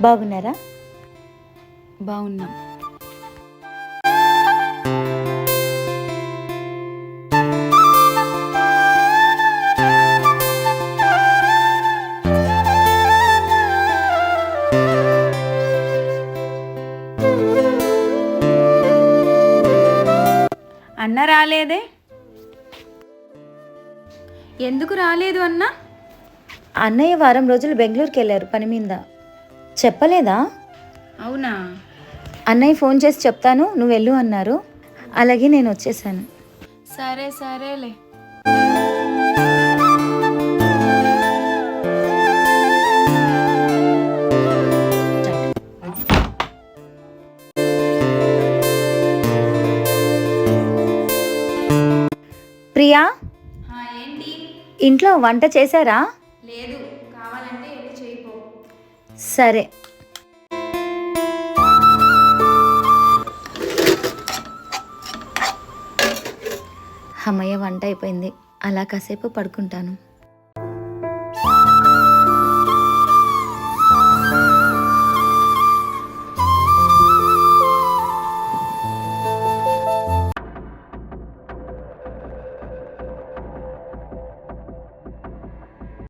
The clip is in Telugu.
బాగున్నారా? బాగున్నాం. అన్న రాలేదే? ఎందుకు రాలేదు అన్న? అన్నయ్య వారం రోజులు బెంగళూరుకి వెళ్ళారు పని మీద. చెప్పలేదా? అవునా? అన్నయ్య ఫోన్ చేసి చెప్తాను నువ్వు వెళ్ళు అన్నారు. అలాగే నేను వచ్చేసాను. సరే సరేలే. ప్రియా, ఏంటి? ఇంట్లో వంట చేశారా? లేదు, కావాలంటే వెళ్ళి చేయిపో. సరే. అమ్మయ్య, వంట అయిపోయింది. అలా కాసేపు పడుకుంటాను.